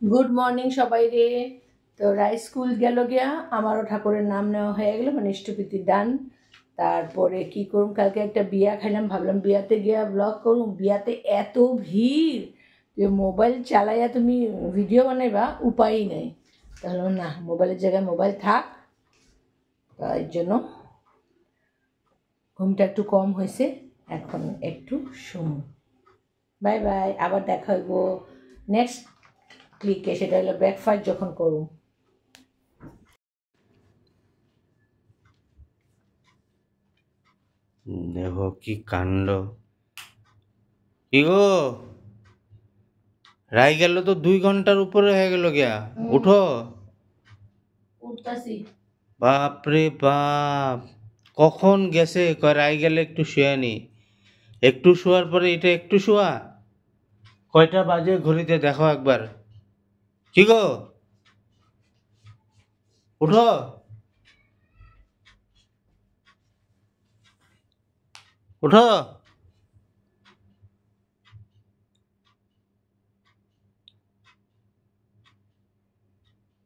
Good morning সবাই রে। তো রাই স্কুল গেল গিয়া, আমারও ঠাকুরের নাম নেওয়া হয়ে গেল, মানে ইষ্টপিতি দান। তারপরে কি করুম, কালকে একটা বিয়া খাইলাম, ভাবলাম বিয়াতে গিয়া ব্লগ করুম। বিয়াতে এত ভিড় যে মোবাইল চালাইয়া তুমি ভিডিও বানাইবা উপায়ই নেই। তাহলে না, মোবাইলের জায়গায় মোবাইল থাক। তাই জন্য ঘুমটা একটু কম হয়েছে, এখন একটু শুন। বাই বাই, আবার দেখা হইব নেক্সট ক্লিকে, সেটা হলো ব্রেকফাস্ট যখন করুম। দেখো কি কাণ্ড! কি গো, রাই গেল তো 2 ঘন্টার উপরে হয়ে গেল গিয়া। উঠো। উঠতাছি। বাপরে বাপ, কখন গেছে? কয় রাই গেলে একটু শুয়ে নি। একটু শোয়ার পরে এটা একটু শোয়া? কয়টা বাজে ঘড়িতে দেখো একবার। কি গো, উঠো। উঠো।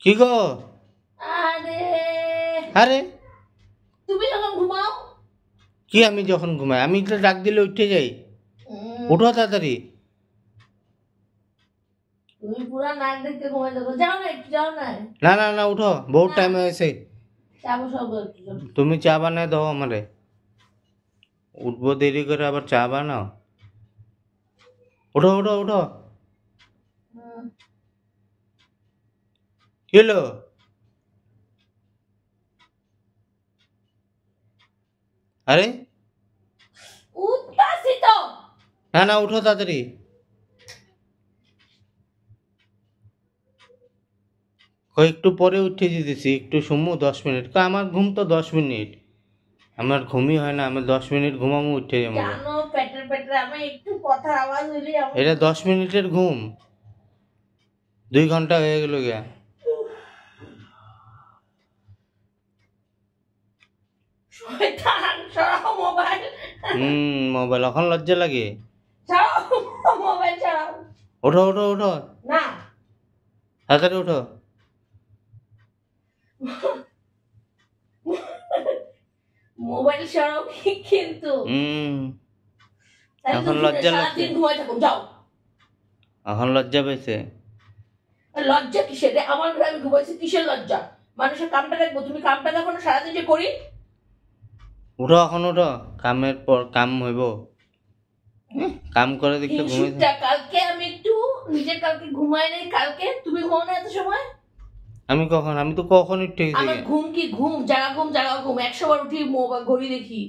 কি গো? আরে আরে তুমি যখন ঘুমাও। কি, আমি যখন ঘুমাই? আমি তো ডাক দিলে উঠে যাই। উঠো তাড়াতাড়ি। তুমি পুরা নাক দেখতে ঘুমাই যাবো, যাও না একটু, যাও না। না না না, উঠো, বহুত টাইম হয়েছে। যাবো সব একটু। তুমি চা বানায় দাও আমারে। উঠবো দেরি করে, আবার চা বানাও। উঠো উঠো উঠো। কি হলো? আরে উঠতাছি তো। না না, উঠো তাড়াতাড়ি। একটু পরে উঠে যেতেছি, একটু শুমু 10 মিনিট। আমার ঘুম তো 10 মিনিট, আমার ঘুমই হয় না। আমি 10 মিনিট ঘুমামু, উঠে যাবো। জানো পেটের পেটের আমি একটু কথা আওয়াজ হইলে এটা 10 মিনিটের ঘুম, 2 ঘন্টা হয়ে গেল গিয়া। শয়তান, সরাও মোবাইল। মোবাইল এখন লজ্জা লাগে? সরাও মোবাইল, সরাও। ওঠো ওঠো ওঠো, না, তাড়াতাড়ি ওঠো। মোবাইল সরাও কিন্তু। এখন লজ্জা লাগছে। সারাদিন ঘুমাই থাকো, যাও। এখন লজ্জা পেয়েছে? লজ্জা কিসের রে? আমার ঘরে আমি ঘুমাইছি, কিসের লজ্জা? মানুষের কামটা দেখবো, তুমি কামটা দেখো না সারাদিন যে করি। উঠো এখন, উঠো। কামের পর কাম হইব, কাম করে দেখতে ঘুমিয়ে থাক। কালকে আমি একটু নিজে কালকে ঘুমাই নাই, কালকে তুমি ঘুমাও না এত সময়। আমি কখন? আমি তো কখন উঠে গেছি। আমার ঘুম কি ঘুম, জাগা ঘুম জাগা ঘুম, 100 বার উঠি মোবাইল ঘড়ি দেখি।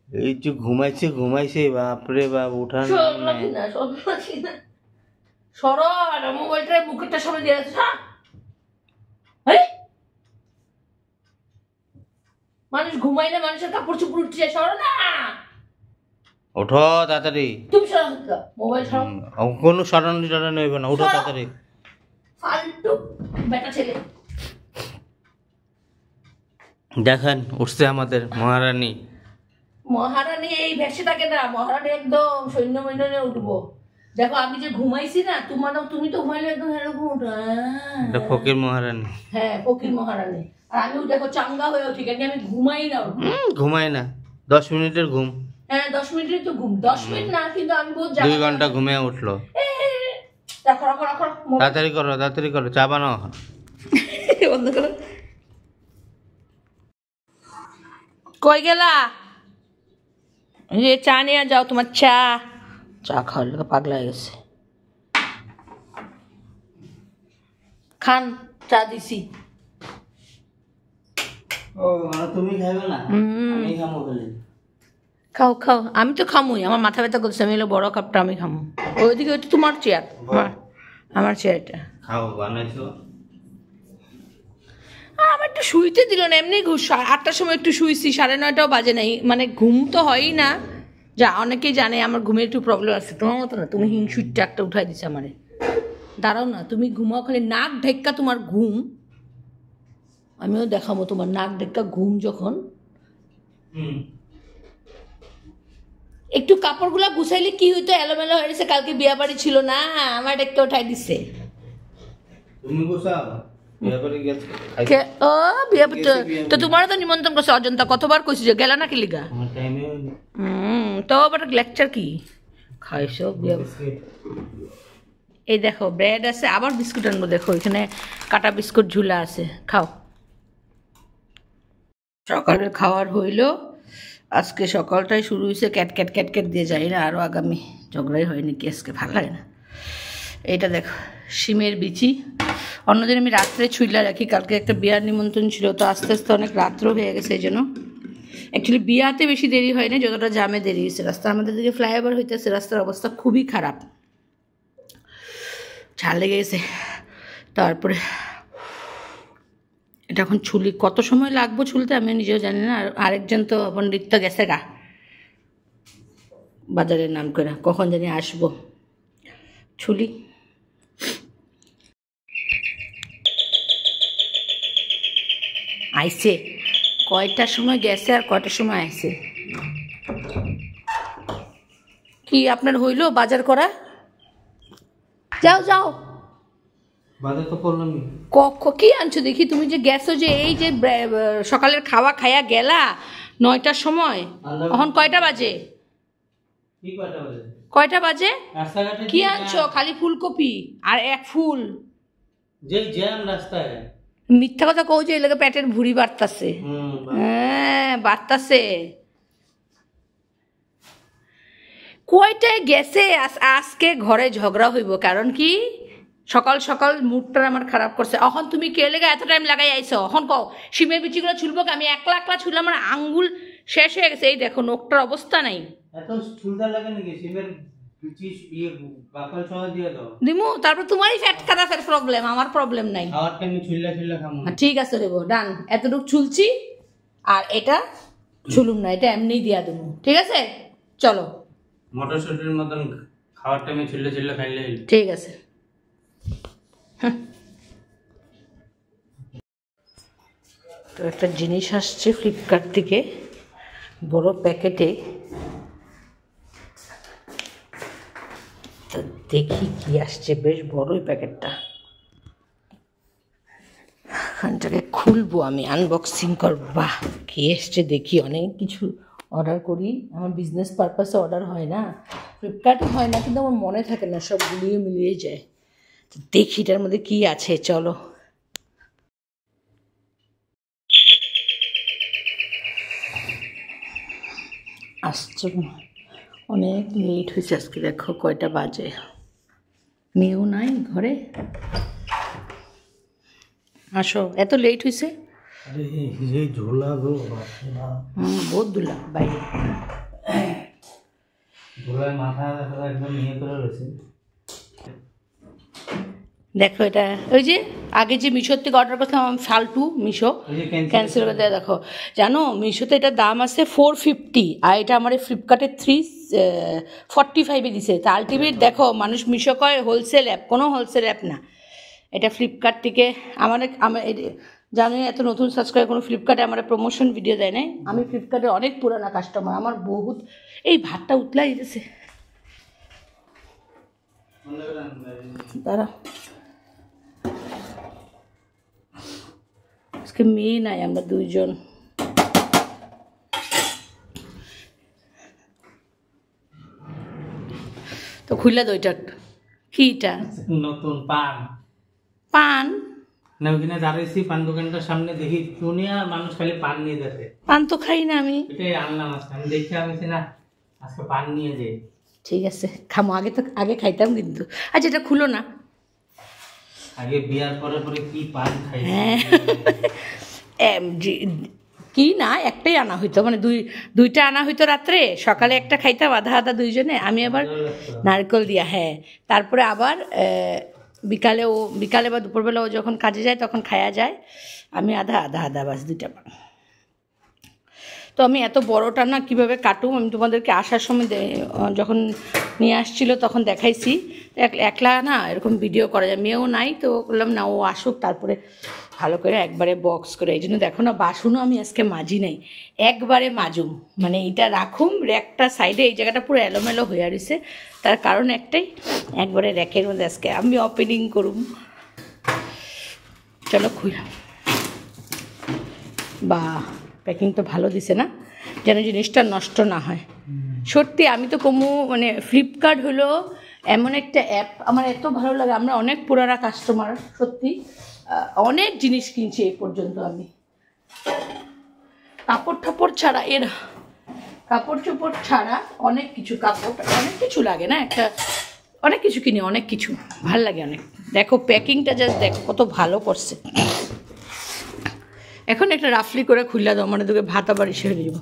এই যে ঘুমাইছে ঘুমাইছে, বাপরে বাপ, উঠার নাম নাই। সরো, আর মোবাইলটা মুখেরটা সামনে দিয়ে আছে। মানুষ ঘুমাইলে মানুষের কাপড় চোপড় উঠছে, সরো না। ওঠো তাড়াতাড়ি। তুমি সরো, মোবাইল সরো। কোনো সরানি টরানি হইব না, উঠো তাড়াতাড়ি। ফালতু বেটা ছেলে। দেখেন উঠছে আমাদের মহারানী। মহারানী এই ভেসে থাকে না, মহারানী একদম সৈন্য মৈন্য নিয়ে উঠবো। দেখো আমি যে ঘুমাইছি না, তুমি তো ঘুমাইলে একদম এরকম উঠো। এটা ফকির মহারানী। হ্যাঁ, ফকির মহারানী। আর আমিও দেখো চাঙ্গা হয়ে উঠি, কেন আমি ঘুমাই না। ঘুমাই না, 10 মিনিটের ঘুম। হ্যাঁ, 10 মিনিটের তো ঘুম। 10 মিনিট না, কিন্তু আমি বহুত 2 ঘন্টা ঘুমিয়ে উঠলো। রাখো রাখো রাখো, তাড়াতাড়ি করো তাড়াতাড়ি করো, চা বানাও এখন। বন্ধ করো। কই গেলা? এই চা নিয়ে যাও, তোমার চা। চা খাওয়ার লোক পাগলা হয়ে গেছে। খান, চা দিছি। তুমি খাইবে না? আমি খামো খালি। খাও খাও, আমি তো খামুই, আমার মাথা ব্যথা করছে, আমি হলো বড় কাপটা আমি খামু। ওইদিকে ওইটা তোমার চেয়ার, আমার চেয়ারটা। খাও, বানাইছো। আমার একটু শুইতে দিল না, এমনি 8টার সময় একটু শুইছি, 9:30টাও বাজে নাই, মানে ঘুম তো হয়ই না। যা অনেকেই জানে আমার ঘুমের একটু প্রবলেম আছে, তোমার মতো না। তুমি হিংসুইটটা একটা উঠাই দিচ্ছে আমারে। দাঁড়াও না, তুমি ঘুমাও, খালি নাক ঢেক্কা তোমার ঘুম। আমিও দেখাবো তোমার নাক ঢেক্কা ঘুম যখন। একটু কাপড়গুলা গুছাইলে কি হইতো, এলোমেলো হয়ে গেছে, কালকে বিয়া বাড়ি ছিল না, আমার একটা উঠাই দিচ্ছে। তুমি গোছাও, বিয়া বাড়ি গেছে ও বিয়া তো তোমারও তো নিমন্ত্রণ করছে অজন্তা, কতবার কইছি যে গেলা না কি লিগা? আমার টাইমে তো আবার লেকচার কি খাইছো বিয়া। এই দেখো ব্রেড আছে, আবার বিস্কুট আনবো, দেখো এখানে কাটা বিস্কুট ঝুলা আছে, খাও। সকালের খাওয়ার হইলো, আজকে সকালটাই শুরু হয়েছে ক্যাট ক্যাট ক্যাট ক্যাট দিয়ে, যাই না আরও আগামী ঝগড়াই হয়নি কি আজকে, ভালো লাগে না। এইটা দেখো শিমের বিচি, অন্যদিন আমি রাত্রে ছুইলা রাখি, কালকে একটা বিয়ার নিমন্ত্রণ ছিল, তো আস্তে আস্তে অনেক রাত্র হয়ে গেছে, এই জন্য অ্যাকচুয়ালি বিয়াতে বেশি দেরি হয় না, যতটা জামে দেরি হয়েছে। রাস্তা আমাদের দিকে ফ্লাইওভার হইতেছে, রাস্তার অবস্থা খুবই খারাপ, ঝাল লেগে গেছে। তারপরে এটা এখন ছুলি, কত সময় লাগবো ছুলতে আমি নিজেও জানি না। আর আরেকজন তো পণ্ডিত তো গেছে গা বাজারের নাম করে, কখন জানি আসবো, ছুলি। আইসে কয়টার সময় গেছে আর কয়টার সময় আইসে? কি আপনার হইলো বাজার করা? যাও যাও, বাজার তো করলাম। কি আনছো দেখি? তুমি যে গেছো, যে এই যে সকালের খাওয়া খাইয়া গেলা 9টার সময়, এখন কয়টা বাজে? কয়টা বাজে? কি আনছো? খালি ফুলকপি আর এক ফুল। যে জ্যাম রাস্তায়, মিথ্যা কথা কও যে এলাকা পেটের ভুঁড়ি বাড়তাছে। হ্যাঁ বাড়তাছে। কয়টায় গেছে? আজকে ঘরে ঝগড়া হইব, কারণ কি সকাল সকাল মুডটা আমার খারাপ করছে। এখন তুমি কে লেগে এত টাইম লাগাই আইছো? এখন কও শিমের বিচিগুলো ছুলবো, আমি একলা একলা ছুললাম, আমার আঙ্গুল শেষ হয়ে গেছে। এই দেখো নখটার অবস্থা নাই। এত ছুলদা লাগে নাকি? শিমের বিচি বাকল সহ দিয়ে দাও দিমু, তারপর তোমারই ফ্যাট খারাপের প্রবলেম, আমার প্রবলেম নাই। খাওয়ার টাইমে ছুললা ছুললা খামু। ঠিক আছে দেবো, ডান। এতটুকু ছুলছি, আর এটা ছুলুম না, এটা এমনিই দিয়া দেবো, ঠিক আছে? চলো, মটরশুটির মতন খাওয়ার টাইমে ছুললে ছুললে খাইলে ঠিক আছে। তো একটা জিনিস আসছে ফ্লিপকার্ট থেকে, বড় প্যাকেটে, তো দেখি কি আসছে। বেশ বড়ই প্যাকেটটা, এখানটাকে খুলবো, আমি আনবক্সিং করবো। বাহ, কি এসছে দেখি। অনেক কিছু অর্ডার করি, আমার বিজনেস পারপাসে অর্ডার হয় না, ফ্লিপকার্টে হয় না, কিন্তু আমার মনে থাকে না, সব গুলিয়ে মিলিয়ে যায়। তো দেখি এটার মধ্যে কি আছে, চলো। আসছে, অনেক লেট হয়েছে আজকে, দেখো কয়টা বাজে, মেয়েও নাই ঘরে। আসো, এত লেট হয়েছে? বহুত দুলা বাইরে, দেখো এটা ওই যে আগে যে মিশোর থেকে অর্ডার করতাম আমি, ফালতু মিশো ক্যান্সেল করে দেয়। দেখো জানো মিশোতে এটার দাম আছে 450, আর এটা আমার ফ্লিপকার্টে 345 দিছে। তা আলটিমেট দেখো, মানুষ মিশো কয় হোলসেল অ্যাপ, কোনো হোলসেল অ্যাপ না এটা। ফ্লিপকার্ট থেকে আমার জানি এত নতুন সাবস্ক্রাইব, কোনো ফ্লিপকার্টে আমার প্রমোশন ভিডিও দেয় নাই। আমি ফ্লিপকার্টের অনেক পুরানা কাস্টমার, আমার বহুত। এই ভাতটা উতলাই দিতেছে, দাঁড়া। আজকে মেয়ে নাই, আমরা দুইজন। তো খুললা দইটা কিটা নতুন পান পান না, ওখানে দাঁড়িয়েছি পান দোকানটার সামনে, দেখি দুনিয়া মানুষ খালি পান নিয়ে যাচ্ছে। পান তো খাই না আমি, এটাই আনলাম আজকে। আমি দেখি, আমি না আজকে পান নিয়ে যাই। ঠিক আছে খামো, আগে খাইতাম কিন্তু। আচ্ছা এটা খুলো না, আগে বিয়ার পরে পরে কি পান খাই। হ্যাঁ কি না, একটাই আনা হইতো, মানে দুইটা আনা হইতো রাত্রে, সকালে একটা খাইতাম আধা আধা দুইজনে, আমি আবার নারকেল দিয়া। হ্যাঁ, তারপরে আবার বিকালে বা দুপুরবেলা ও যখন কাজে যায় তখন খায়া যায়, আমি আধা আধা বাস দুইটা পান। তো আমি এত বড়টা না কীভাবে কাটুম আমি তোমাদেরকে আসার সময় যখন নিয়ে আসছিল তখন দেখাইছি। একলা না এরকম ভিডিও করা যায়, মেয়েও নাই, তো বললাম না ও আসুক তারপরে ভালো করে একবারে বক্স করে। এই জন্য দেখো না বাসনও আমি আজকে মাজি নাই, একবারে মাজুম, মানে এটা রাখুম র্যাকটা সাইডে, এই জায়গাটা পুরো এলোমেলো হয়ে রয়েছে, তার কারণ একটাই, একবারে র্যাকের মধ্যে আজকে আমি ওপেনিং করুম। চলো খুললাম, বা প্যাকিং তো ভালো দিছে না, যেন জিনিসটা নষ্ট না হয়। সত্যি আমি তো কমু, মানে ফ্লিপকার্ট হলো এমন একটা অ্যাপ আমার এত ভালো লাগে। আমরা অনেক পুরানা কাস্টমার, সত্যি অনেক জিনিস কিনছি এই পর্যন্ত আমি। কাপড় ঠাপড় ছাড়া কাপড় চোপড় ছাড়া অনেক কিছু, কাপড় অনেক কিছু লাগে না একটা, অনেক কিছু কিনি, অনেক কিছু ভাল লাগে অনেক। দেখো প্যাকিংটা জাস্ট দেখো কত ভালো করছে। এখন একটা রাফলি করে খুললা দাও, মানে তোকে ভাত আবার এসে দিব।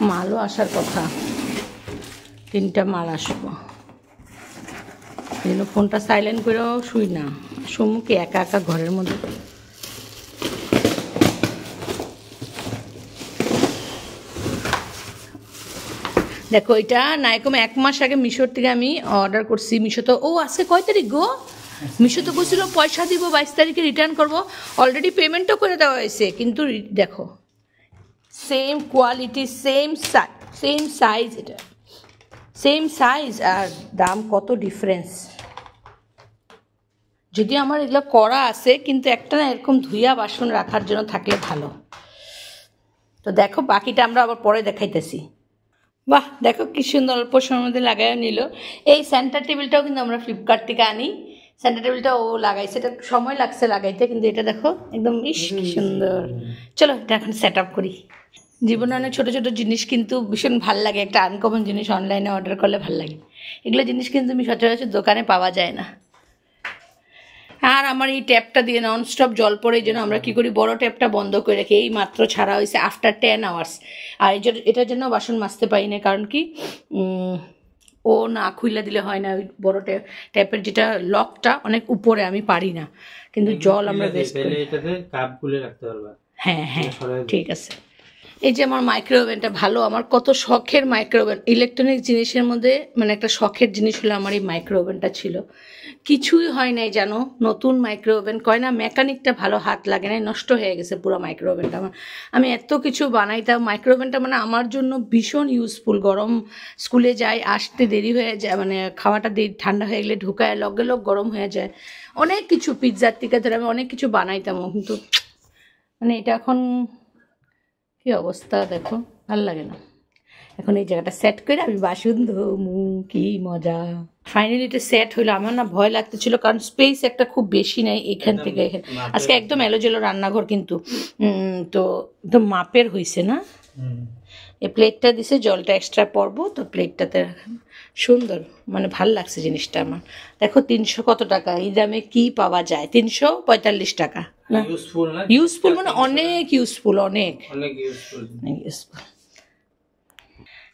মালও আসার কথা, 3টা মাল আসবো, এই জন্য ফোনটা সাইলেন্ট করেও শুই না, সম্মুখে একা একা ঘরের মধ্যে। দেখো এটা নাইকম 1 মাস আগে মিশোর থেকে আমি অর্ডার করছি। মিশো তো আজকে কয় তারিখ গো? মিশো তো বলছিল পয়সা দিব 22 তারিখে রিটার্ন করবো, অলরেডি পেমেন্টও করে দেওয়া হয়েছে, কিন্তু দেখো সেম কোয়ালিটি, সেম সাইজ, এটা সেম সাইজ, আর দাম কত ডিফারেন্স। যদিও আমার এগুলো করা আছে, কিন্তু একটা না এরকম ধুইয়া বাসন রাখার জন্য থাকলে ভালো। তো দেখো বাকিটা আমরা আবার পরে দেখাইতেছি। বাহ দেখো কি সুন্দর অল্প সময়ের মধ্যে লাগাইও নিল। এই সেন্টার টেবিলটাও কিন্তু আমরা ফ্লিপকার্ট থেকে আনি, সেন্টার টেবিলটা ও লাগাইছে, এটা সময় লাগছে লাগাইতে, কিন্তু এটা দেখো একদম ইস কি সুন্দর। চলো এটা এখন সেট আপ করি। জীবনে অনেক ছোটো ছোটো জিনিস কিন্তু ভীষণ ভাল লাগে, একটা আনকমন জিনিস অনলাইনে অর্ডার করলে ভাল লাগে। এগুলো জিনিস কিন্তু তুমি সচরাচর দোকানে পাওয়া যায় না। আর আমার এই ট্যাপটা দিয়ে ননস্টপ জল পড়ে, এই জন্য আমরা কী করি, বড় ট্যাপটা বন্ধ করে রাখি। এই মাত্র ছাড়া হয়েছে আফটার 10 আওয়ার্স। আর এটার জন্য বাসন মাজতে পারি না, কারণ কি ও না খুইলা দিলে হয় না, ওই বড় ট্যাপের যেটা লকটা অনেক উপরে, আমি পারি না, কিন্তু জল আমরা বেস্ট করি। হ্যাঁ হ্যাঁ ঠিক আছে। এই যে আমার মাইক্রোওভেনটা ভালো, আমার কত শখের মাইক্রোওভেন, ইলেকট্রনিক জিনিসের মধ্যে মানে একটা শখের জিনিস হলো আমার এই মাইক্রোওভেনটা ছিল। কিছুই হয় নাই জানো, নতুন মাইক্রোওভেন কয় না, মেকানিকটা ভালো হাত লাগে নাই, নষ্ট হয়ে গেছে পুরো মাইক্রোওভেনটা আমার। আমি এত কিছু বানাইতাম, মাইক্রোওভেনটা মানে আমার জন্য ভীষণ ইউজফুল। গরম স্কুলে যাই, আসতে দেরি হয়ে যায়, মানে খাওয়াটা ঠান্ডা হয়ে গেলে ঢুকায় লগে লগ গরম হয়ে যায়, অনেক কিছু পিৎজার থেকে ধরে আমি অনেক কিছু বানাইতামও, কিন্তু মানে এটা এখন কি অবস্থা দেখো, ভাল লাগে না। এখন এই জায়গাটা সেট করে আমি বাসন ধোমু, কি মজা। ফাইনালি এটা সেট হইলো। আমার না ভয় লাগতেছিল, কারণ স্পেস একটা খুব বেশি নাই এখান থেকে এখানে। আজকে একদম এলোজেলো রান্নাঘর, কিন্তু তো একদম মাপের হয়েছে না। এই প্লেটটা দিছে, জলটা এক্সট্রা পড়বো তো প্লেটটাতে সুন্দর, মানে ভাল লাগছে জিনিসটা আমার। দেখো 300 কত টাকা, এই দামে কি পাওয়া যায়? 345 টাকা। ইউজফুল মানে অনেক ইউজফুল, অনেক ইউজফুল।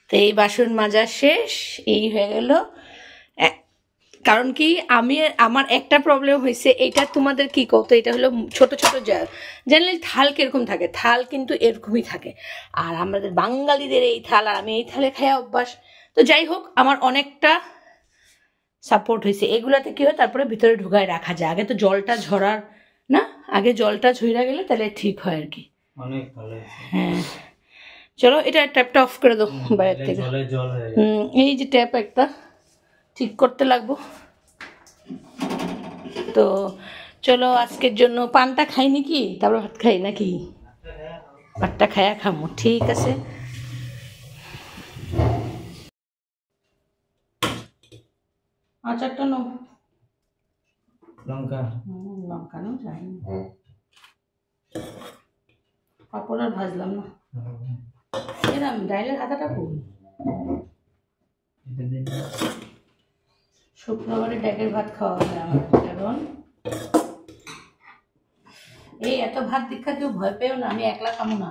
তো এই বাসন মাজা শেষ, এই হয়ে গেল। কারণ কি আমার একটা প্রবলেম হয়েছে, এটা তোমাদের কি কত, এটা হলো ছোট ছোট জেনারেলি থাল কিরকম থাকে, থাল কিন্তু এরকমই থাকে, আর আমাদের বাঙালিদের এই থাল, আর আমি এই থালে খাই অভ্যাস। তো যাই হোক, আমার অনেকটা সাপোর্ট হয়েছে। এগুলাতে কি হয়, তারপরে ভিতরে ঢুকায় রাখা যায়। আগে তো জলটা ঝরার না, আগে জলটা ঝরা গেলে তাহলে ঠিক হয় আর কি। অনেক ভালো। হ্যাঁ চলো এটা ট্যাপটা অফ করে দাও বাইরে থেকে। এই যে ট্যাপ একটা ঠিক করতে লাগবো। তো চলো আজকের জন্য পানটা খাই নাকি, তারপর ভাত খাই নাকি? ভাতটা খায়া খামো, ঠিক আছে। আচারটা নো, লঙ্কা লঙ্কা নো যায়নি, পাপড় আর ভাজলাম না। এরম ডাইলের হাতাটা কই, শুক্রবারে ড্যাকের ভাত খাওয়া হবে আমার এখন। এই এত ভাত দীক্ষা কেউ ভয় পেও না, আমি একলা খাবো না।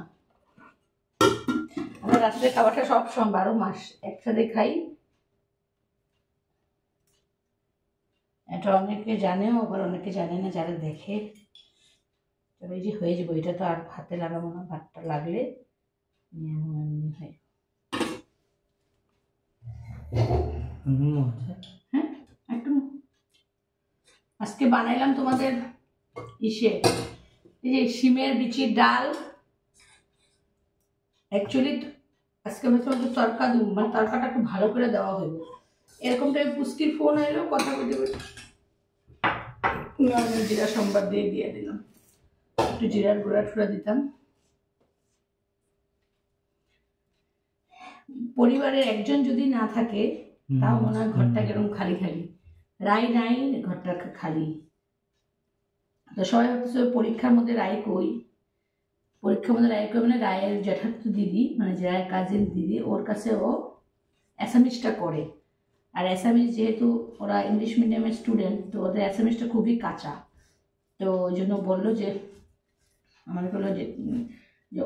আমরা রাত্রে খাবারটা সবসময় 12 মাস একসাথে খাই। এটা অনেকে জানেও, আবার অনেকে জানে না, যারা দেখে। তবে এই যে হয়ে যাবো, এটা তো আর হাতে লাগাবো না, ভাতটা লাগলে এমনি হয়। হ্যাঁ একটু আজকে বানাইলাম তোমাদের ইসে, এই যে শিমের বিচির ডাল। অ্যাকচুয়ালি আজকে ভাবছিলাম একটু তরকা দিব, মানে তরকাটা একটু ভালো করে দেওয়া হইব। এরকম টাইপ পুষ্টির ফোন এলো, কথা বলতে বলতে জিরা সম্বাদ দিয়ে দিলাম, একটু জিরার গুঁড়া টুড়া দিতাম। পরিবারের একজন যদি না থাকে তাও মনে হয় ঘরটা কেরকম খালি খালি, রাই নাই, ঘরটা খালি। তো সবাই ভাবতেছে পরীক্ষার মধ্যে রায় কই, পরীক্ষার মধ্যে রায় কই মানে রায়ের জ্যাঠাতো দিদি, মানে যে রায়ের কাজিন দিদি, ওর কাছে ও অ্যাসামিসটা করে। আর অ্যাসামিস যেহেতু ওরা ইংলিশ মিডিয়ামের স্টুডেন্ট, তো ওদের অ্যাসামিসটা খুবই কাঁচা। তো ওই জন্য বললো যে আমাদের বললো যে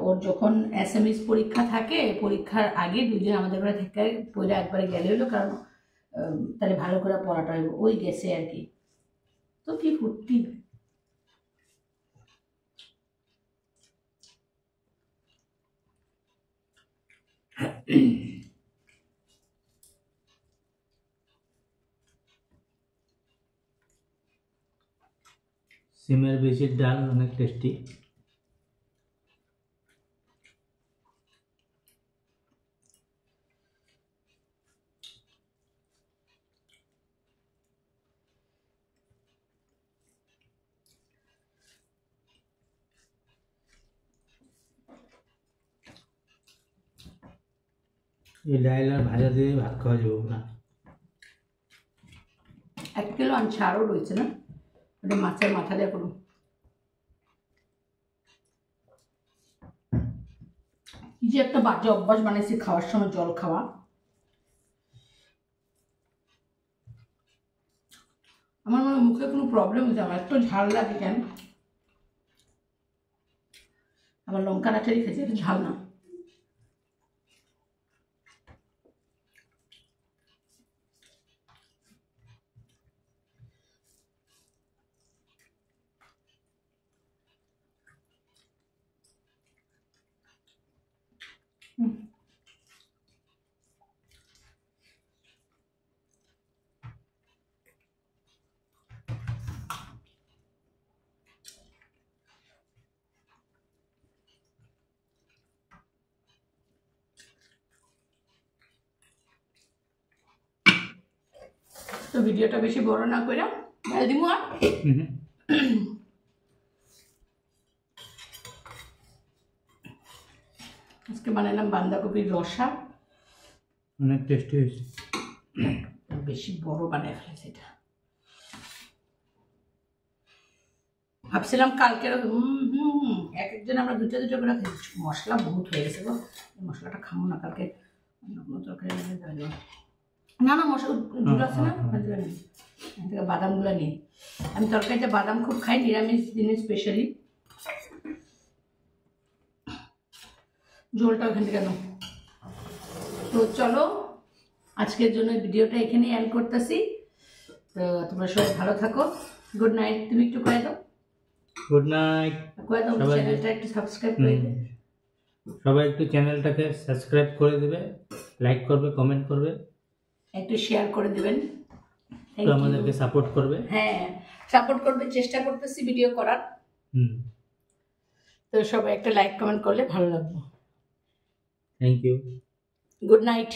ওর যখন অ্যাসামিস পরীক্ষা থাকে, পরীক্ষার আগে 2 দিন আমাদের ঘরে থেকে পড়ে একবারে গেলে হলো, কারণ তাহলে ভালো করে পড়াটা হইব। ওই গেছে আর কি। তো কি ফুর্তি। সিমের বিচির ডাল অনেক টেস্টি। এই ডাল আর ভাজা দিয়ে ভাত খাওয়া যাবে না। 1 কিলো আনছে, আরও রয়েছে না, ওটা মাছের মাথা দিয়ে করুন। কি যে একটা বাজে অভ্যাস বানাইছি খাওয়ার সময় জল খাওয়া। আমার মনে হয় মুখে কোনো প্রবলেম হচ্ছে, আমার এত ঝাল লাগে কেন। আমার লঙ্কা নাচারি খেয়েছি, এটা ঝাল না। তো ভিডিওটা বেশি বড় না করে ডাল দিমু। আর আজকে বানাইলাম বাঁধাকপির রসা, অনেক টেস্টি হয়েছে। বেশি বড় বানায় ফেলেছে এটা। ভাবছিলাম কালকের এক একজন আমরা দুটো করে খেয়েছি, মশলা বহুত হয়ে গেছে গো, মশলাটা খাবো না কালকে, অন্য কোনো তরকারি না না মশলা গুলো আছে না, থেকে বাদামগুলো নিয়ে। আমি তরকারিতে বাদাম খুব খাই, নিরামিষ দিনে স্পেশালি। ঝোলটা ওখান থেকে নাও। তো চলো আজকের জন্য ভিডিওটা এখানে এন্ড করতেছি। তো তোমরা সবাই ভালো থাকো, গুড নাইট। তুমি একটু কয়ে দাও। Good night. কয়ে দাও, চ্যানেলটা একটু সাবস্ক্রাইব করে দিও। সবাই একটু চ্যানেলটাকে সাবস্ক্রাইব করে দিবে, লাইক করবে, কমেন্ট করবে, একটু শেয়ার করে দিবেন, তো আমাদেরকে সাপোর্ট করবে। হ্যাঁ সাপোর্ট করবে, চেষ্টা করতেছি ভিডিও করার। তো সবাই একটা লাইক কমেন্ট করলে ভালো লাগবে। Thank you. Good night.